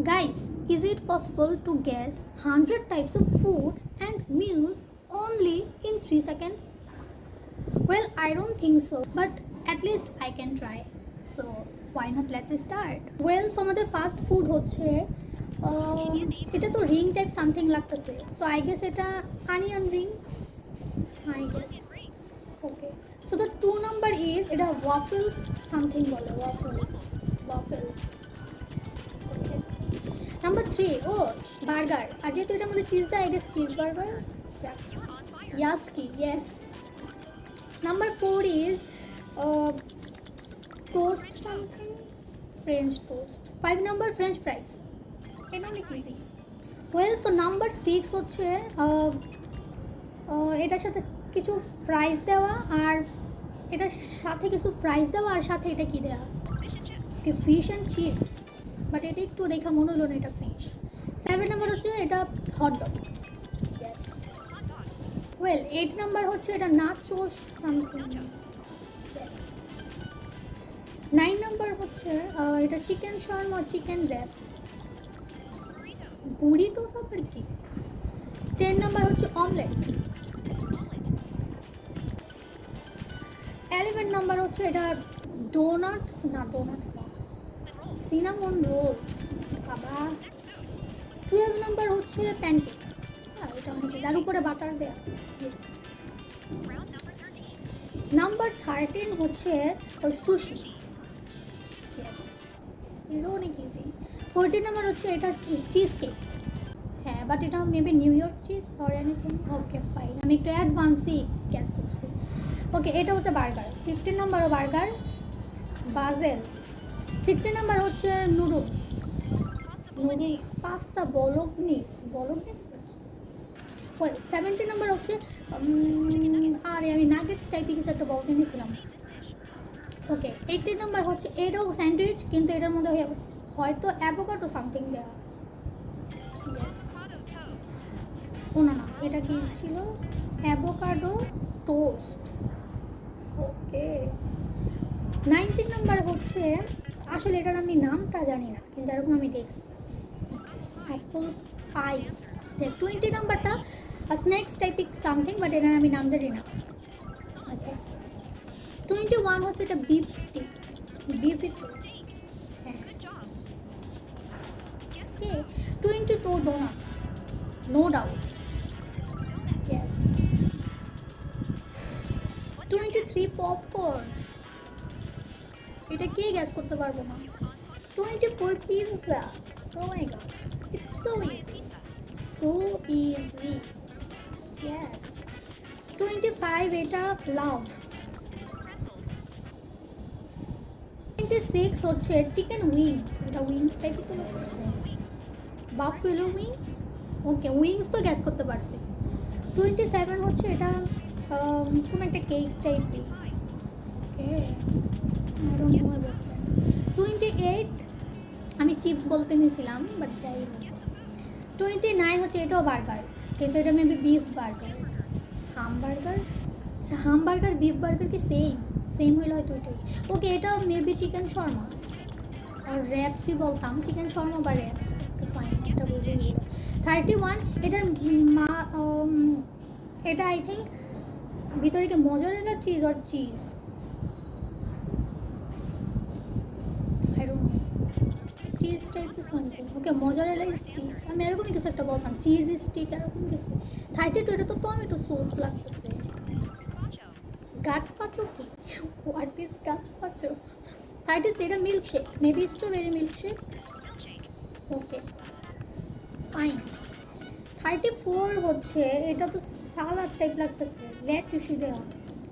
Guys, is it possible to guess 100 types of foods and meals only in 3 seconds? Well, I don't think so, but at least I can try. So, why not let's start? Well, some other fast food হচ্ছে এটা তো ring type something লাগতেছে, so I guess এটা onion Rings, I guess. Okay, so the 2 number is এটা ওয়াফেলস something বলে, ওয়াফেলস ওয়াফেলস। ওকে, number 3 ও burger, আর যেহেতু এটার মধ্যে চিজ দেয় আই গেস চিজ বার্গার, ইয়াস্কি, yes. Number 4 is toast something, French toast. 5 number French fries. এটা অনেক ইজি। ওয়েল, তো নাম্বার 6 হচ্ছে এটার সাথে কিছু ফ্রাইজ দেওয়া, আর এটার সাথে কিছু ফ্রাইজ দেওয়া, আর সাথে এটা কি দেওয়া, ফিশ অ্যান্ড চিপস, বাট এটা একটু দেখা মনে হলো না এটা ফিশ। 7 নাম্বার হচ্ছে এটা হটডগ, ইয়েস। ওয়েল, 8 নাম্বার হচ্ছে এটা নাচোস সামথিং, ইয়েস। 9 নাম্বার হচ্ছে এটা চিকেন শার্ম আর চিকেন র্যাপ, বুড়িটো আবার কি। 10 নাম্বার হচ্ছে অমলেট। 11 নাম্বার হচ্ছে এটা ডোনাটস, না ডোনাটস না, সিনামন রোলস, বাবা। 12 নাম্বার হচ্ছে প্যানকেক, এটা অনেক, যার উপরে বাটার দেয়া, ইয়েস। নাম্বার 13 হচ্ছে ওই সুশি, ইয়েস, এটা অনেক ইজি। 14 নাম্বার হচ্ছে এটা চিজ কেক, হ্যাঁ, বাট এটা maybe new York cheese or anything. Okay fine, আমি একটু অ্যাডভান্সই গ্যাস করছি। ওকে, এটা হচ্ছে বার্গার। 15 নাম্বারও বার্গার, বাজেল। 16 নাম্বার হচ্ছে noodles, noodles, pasta, bolognese, bolognese. Well, 17 number হচ্ছে আরে আমি নাগেটস টাইপের কিছু একটা বলতে নিয়েছিলাম। ওকে, 18 নাম্বার হচ্ছে এটাও স্যান্ডউইচ, কিন্তু এটার মধ্যে হয়তো অ্যাভোকাডো সামথিং দেওয়া, ইয়েস। ও না না, এটা কি ছিল, অ্যাভোকাডো টোস্ট। ওকে, 19 নাম্বার হচ্ছে, আসলে এটার আমি নামটা জানি না, কিন্তু এরকম আমি দেখছি, অ্যাপল পাই। 20 নাম্বারটা স্ন্যাক্স টাইপিক সামথিং, বাট এটার আমি নাম জানি না। ওকে, 21 হচ্ছে এটা বিফ স্টিক, বিফই তো, হ্যাঁ। Okay, 22 donuts, no doubt, yes. 23 popcorn, এটা কে গ্যাস করতে পারবো না। 24 pizza, oh my god, it's so easy, so easy, yes. 25 এটা লাভ। 26 হচ্ছে চিকেন উইংস, এটা উইংস টাইপই তো লাগতেছে, বাফেলো উইংস। ওকে, উইংস তো গ্যাস করতে পারছি। 27 হচ্ছে এটা কোন একটা কেক টাইপই, okay, I don't know about that. 28 আমি চিপস বলতে নিয়েছিলাম, বাট যাই হোক। 29 হচ্ছে এটাও বার্গার, কিন্তু এটা মেবি বিফ বার্গার, হামবার্গার। আচ্ছা, হামবার্গার বিফ বার্গার কি সেম, সেম হইলে হয়তো ওইটাই। ওকে, এটাও মেবি চিকেন শর্মা, আর র্যাপসই বলতাম, চিকেন শর্মা বা র্যাপস, ফাইন, এটা বললেই হলো। 31 এটার এটা আই থিঙ্ক ভিতরে কি মজারেলা চিজ আর cheese, I don't know, cheese type something. Okay, mozzarella stick, আমি এরকমই কিছু একটা বলতাম, চিজ স্টিক এরকম কিছু। 32 এটা তো টমেটো স্যুপ লাগতেছে, গাছপাচো কি, হোয়াট ইজ গাছপাচো। 33 এটা milkshake, maybe strawberry milkshake, okay fine. 34 হচ্ছে এটা তো সালাদ টাইপ লাগতেছে, ল্যাটুসি দেওয়া,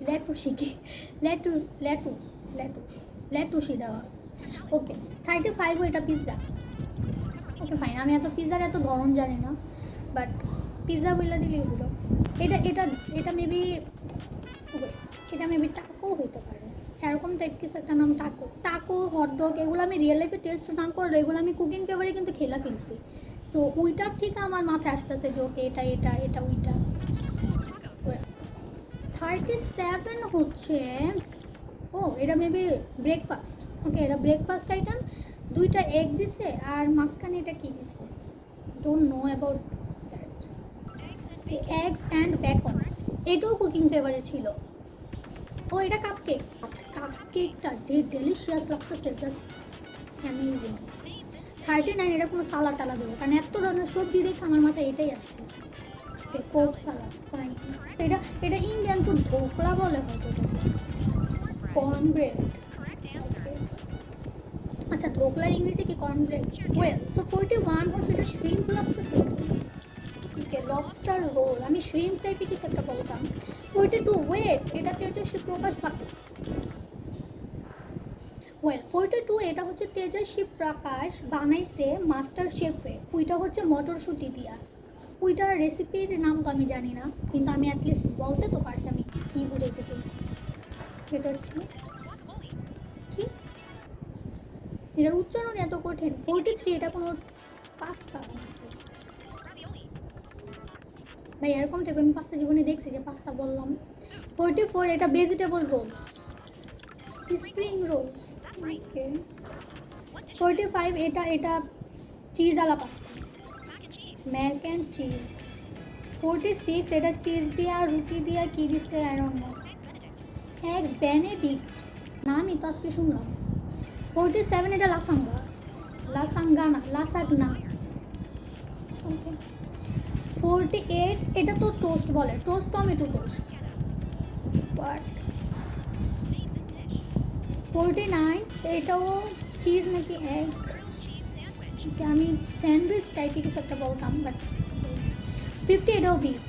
ল্যাটুসি কি, ল্যাটুস ল্যাটুস ল্যাটুস ল্যাটুসি দেওয়া। ওকে, 35 এটা পিৎজা, ওকে ফাইন, আমি এত পিৎজার এত ধরন জানি না, বাট পিৎজা বইলা দিলেই হলো। এটা এটা এটা মেবি, এটা মেবি টাকো হইতে পারে, এরকম টাইপ কিছু একটা নাম, টাকো, টাকো, হটডগ, এগুলো আমি রিয়েল লাইফে টেস্ট না করলে, এগুলো আমি কুকিং পেপারে কিন্তু খেলা ফেলছি, সো ওইটার থেকে আমার মাথায় আসতেছে যে ওকে এটা এটা এটা ওইটা। 37 হচ্ছে, ও এটা মেবি ব্রেকফাস্ট, ওকে, এটা ব্রেকফাস্ট আইটেম, দুইটা এগ দিছে আর মাঝখানে এটা কি দিছে, don't know about that. Eggs and beacon, এটাও কুকিং ফেভারে ছিল। ও এটা কাপকেক, কাপকেকটা যে ডেলিশিয়াস লাগতেছে, জাস্ট অ্যামেজিং। 39, এটা কোনো সালাদ টালা দেবো, কারণ এত ধরনের সবজি দেখে আমার মাথায় এটাই আসছে। কোক সালাদ ফাইন। এটা এটা ইন্ডিয়ান ফুড, ধোকলা বলে হয়তো এটাকে, কর্নব্রেড। আচ্ছা ধোকলার ইংরেজি কি কর্নব্রেড? ওয়েল সো 41 হচ্ছে এটা শ্রিম্প লাগতেছে। ওকে লবস্টার রোল, আমি শ্রিম্প টাইপে কিছু একটা বলতাম। 42 ওয়েট, এটা তেজস্বী প্রকাশ ওয়েল 42 এটা হচ্ছে তেজস্বী প্রকাশ বানাইছে মাস্টার শেফে। ওইটা হচ্ছে মটরশুঁটি দিয়া। ওইটার রেসিপির নাম তো আমি জানি না, কিন্তু আমি অ্যাটলিস্ট বলতে তো পারছি আমি কী বুঝাইতে চাইছি। এটা হচ্ছে কি, এটার উচ্চারণ এত কঠিন। 43 এটা কোনো পাস্তা নাকি ভাই? এরকম টাইপ আমি পাস্তা জীবনে দেখছি যে পাস্তা বললাম। 44 এটা ভেজিটেবল রোলস, স্প্রিং রোলস। ওকে 45 এটা এটা চিজ আলা পাস্তা, ম্যাক অ্যান্ড চিজ। 46 এটা চিজ দিয়া রুটি দিয়া কি দিচ্ছে I don't no. Eggs Benedict, নামই তো আজকে শুনলাম। 47 এটা লাসাঙ্গা, লাসাঙ্গানা, লাসাগনা। ওকে 48 এটা তো টোস্ট বলে, টোস্ট টমেটো টোস্ট। বাট 49 এটাও চিজ নাকি এগ, আমি স্যান্ডউইচ টাইপের কিছু একটা বলতাম। বাট 50 এটাও বিফ,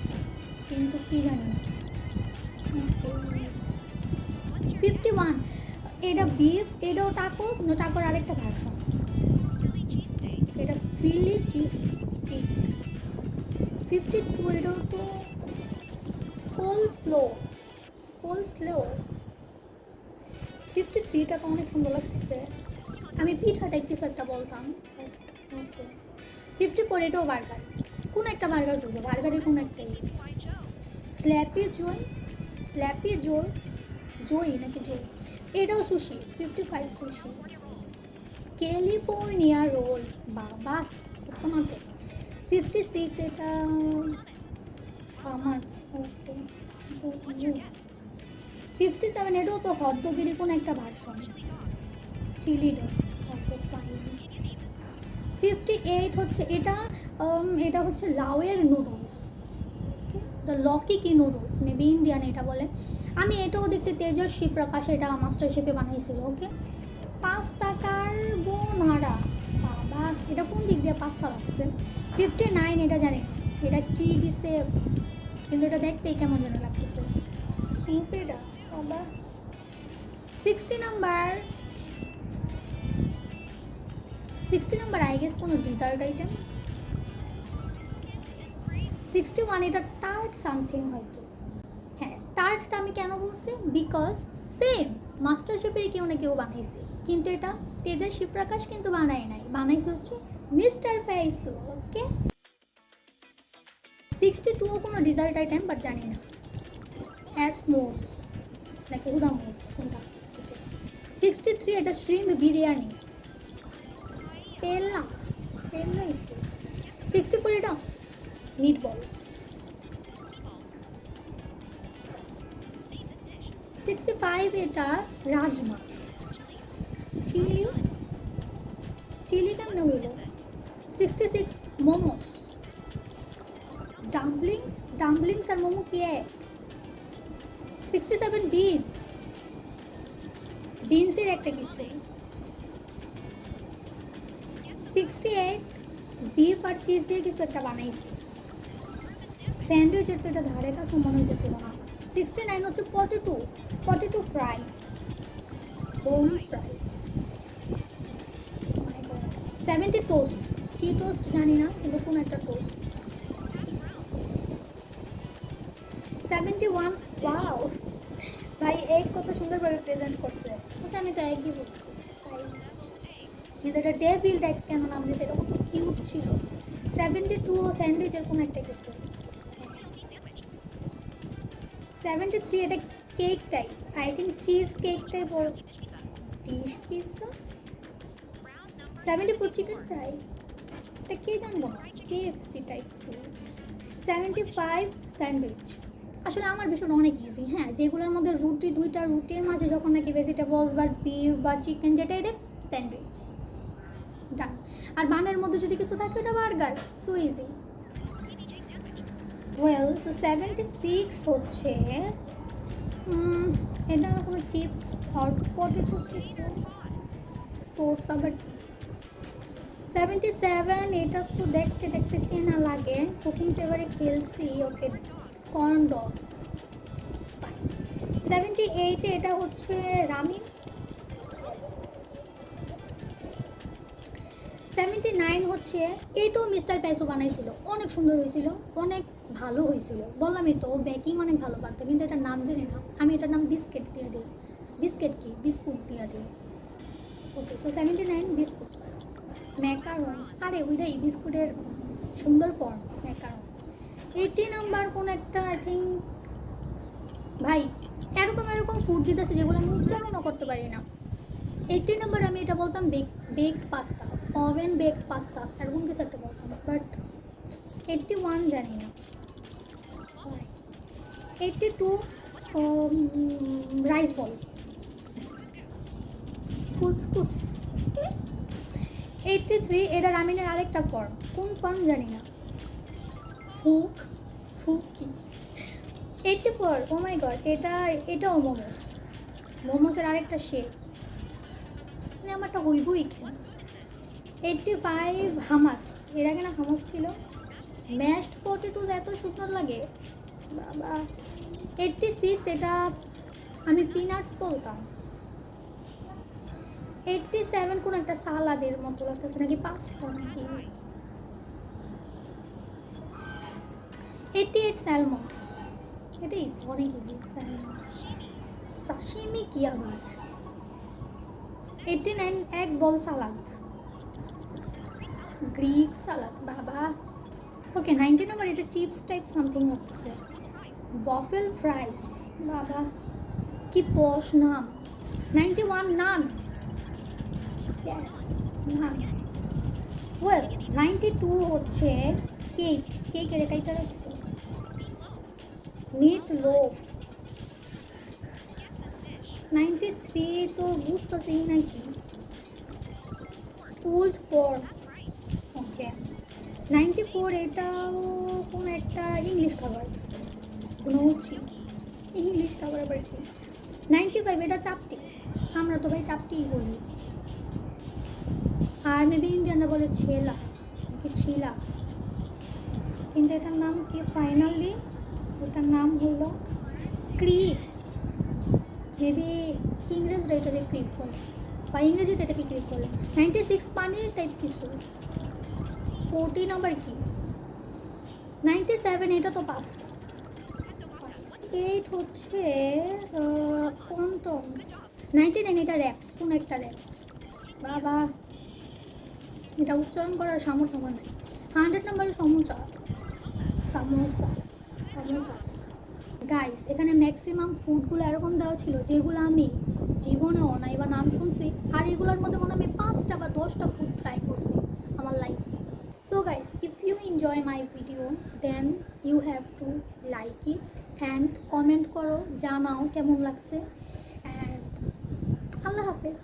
কিন্তু কি জানি না। 51 এটা বিফ, এটাও টাকো, কিন্তু টাকোর আরেকটা ভার্সন, এটা ফিলি চিজ স্টিক। 52 এটাও তো কোলস্লো, কোলস্লো। 53টা তো অনেক সুন্দর লাগতেছে, আমি পিঠা টাইপ কিছু একটা বলতাম। ওকে 54 এটাও বার্গার, কোন একটা বার্গার বলবো, বার্গারের কোন একটা। স্ল্যাপি জয়, স্ল্যাপি জয়, জয় নাকি জয়, এটাও সুশি। 55 সুশি। ক্যালিফোর্নিয়া রোল, বাবা কত না তো। 56 এটা হামাস। ওকে 57 এটাও তো হটডগেরই কোন একটা version, chilli dog. Okay fine. 58 হচ্ছে এটা এটা হচ্ছে লাউয়ের নুডলস, লকি কি নুডলস, মেবি ইন্ডিয়ান এটা বলে। আমি এটাও দেখতে তেজস্বী প্রকাশ এটা মাস্টার শেফে বানাইছিল। ওকে পাস্তা কার্বোনারা, বাবা এটা কোন দিক দিয়ে পাস্তা লাগছে। 59 এটা জানি না এটা কি দিছে, কিন্তু এটা দেখতেই কেমন যেন লাগতেছে, স্যুপ এটা বাবা। 60 নাম্বার, 60 নাম্বার আই গেস কোনো ডিজার্ট আইটেম। 61 এটা টার্ট সামথিং হয়তো। হ্যাঁ টার্টটা আমি কেন বলছি, বিকজ সেম মাস্টার শেফেরই কেউ না কেউ বানাইছে, কিন্তু এটা তেজস্বী প্রকাশ কিন্তু বানায় নাই, বানাইছে হচ্ছে মিস্টার ফাইসু। ওকে 62 কোনো ডিজার্ট আইটেম বাট জানি না, অ্যাসমোস নাকি উদামোস কোনটা। 63 এটা শ্রিম বিরিয়ানি, পেল্লা, পেল্লা একটু। 64 এটা মিট বলস। 65 এটা রাজমা, চিলি, চিলি কেমনে হইল। 66 মোমোস, ডাম্পলিংস, ডাম্পলিংস আর মোমো কি এক। 67 বিনস, বিনসের একটা কিছু। 68 বিফ আর চিজ দিয়ে কিছু একটা বানাইছি, স্যান্ডউইচের তো এটা ধারে কাছে মনে হইতেছিল না। 69 হচ্ছে potato, potato fries, home fries. 70 toast, কি টোস্ট জানি না, কিন্তু কোন একটা টোস্ট। 71 ওয়াও ভাই এগ কত সুন্দরভাবে প্রেজেন্ট করছে, ওকে আমি তো এগই বলছি। কিন্তু এটা ডেভিল ডেক্স কেন নাম দিয়েছে, এটা কত কিউট ছিল। 72 স্যান্ডউইচের কোন একটা কিছু। 73 এটা cake type, I think cheese cake type or dish pizza. 74 chicken fry, এটা কে জানবো না, KFC টাইপ ফুড। 75 স্যান্ডউইচ, আসলে আমার ভীষণ অনেক ইজি, হ্যাঁ, যেগুলোর মধ্যে রুটি, দুইটা রুটির মাঝে যখন নাকি ভেজিটেবলস বা বিফ বা চিকেন যেটাই দেখ, স্যান্ডউইচ ডান। আর বানের মধ্যে যদি কিছু থাকে ওটা burger, so easy. Well, so 76 হচ্ছে এটা কোনো চিপস আর পটেটো কিছু, টোস্ট আবার কি। 77 এটা তো দেখতে দেখতে চেনা লাগে, কুকিং ফেভারে খেলছি, ওকে কর্ন ডগ। 78 এটা হচ্ছে রামিন। 79 হচ্ছে, এইটাও মিস্টার প্যাসো বানাইছিল, অনেক সুন্দর হয়েছিল, অনেক ভালো হয়েছিল, বললামই তো বেকিং অনেক ভালো পারতো, কিন্তু এটার নাম জানি না, আমি এটার নাম বিস্কিট দিয়ে দিই। বিস্কিট কি, বিস্কুট দিয়ে দিই। ওকে, সো 79 বিস্কুট। ম্যাকারন্স, আরে ওইটাই বিস্কুটের সুন্দর ফর্ম, ম্যাকারন্স। 80 নাম্বার কোন একটা, আই থিঙ্ক, ভাই এরকম এরকম ফুড দিতেছে যেগুলো আমি উচ্চারণও করতে পারি না। 80 নাম্বার আমি এটা বলতাম baked pasta, oven baked pasta, এরকম কিছু একটা বলতাম, বাট 81 জানি না। 82 রাইস বল, কুসকুস। 83 এটা রামিনের আরেকটা ফর্ম, কোন ফর্ম জানি না, ফুক, ফুক কি। 84 ও মাই গড, এটাও মোমোস, মোমোসের আরেকটা শেপ, মানে আমারটা হইবই কেন। 85 হামাস, এর আগে না হামাস ছিল। ম্যাশড পটেটোস এত সুন্দর লাগে বাবা। 86 এটা আমি পিনাটস বলতাম। 87 কোন একটা সালাদের মতো লাগতেছে, নাকি পাস্তা নাকি। 88 স্যালমন, এটাই অনেক ইজি, স্যালমন। সাশিমি কি আবার। 89 এক বল সালাদ, গ্রিক সালাদ বাবা। ওকে, 90 নাম্বার এটা চিপস টাইপ সামথিং লাগতেছে, ওয়াফেল ফ্রাইস বাবা, কি পশ নাম। 91 নান, ইয়েস নান। ওয়েল, 92 হচ্ছে কেক, কেকের এটাইটা রাখছে, মিট লোফ। 93 তো বুঝতেছি নাকি, পুলড পর্ক। ওকে, 94 এটাও কোন একটা ইংলিশ খাবার, নৌচি, ইংলিশ খাবার আবার কি। 95 এটা চাপটি, আমরা তো ভাই চাপটিই বলি, আর মেবি ইন্ডিয়ানরা বলে ছেলা কি ছিলা, কিন্তু এটার নাম কি ফাইনালি, এটার নাম হলো ক্রিপ, মেবি ইংরেজরা এটাকে ক্রিপ বলে, বা ইংরেজিতে এটাকে ক্রিপ বলে। 96 পানির টাইপ কিছু। 40 নাম্বার কি, 97 এটা তো পাস্তা। 8 হচ্ছে কন্টমস। 99 এটা র্যাপস, কোন একটা র্যাপস বাবা, এটা উচ্চারণ করার সামর্থ্য আমার নাই। 100 নাম্বারে সমোসা, সামোসা, সামোসাস। গাইস, এখানে ম্যাক্সিমাম ফুডগুলো এরকম দেওয়া ছিল যেগুলো আমি জীবনেও নাই বা নাম শুনছি, আর এগুলোর মধ্যে মনে আমি 5টা বা 10টা ফুড ট্রাই করছি আমার লাইফে। So guys, if you enjoy my video then you have to like it and comment করো, জানাও কেমন লাগছে, অ্যান্ড আল্লাহ হাফেজ।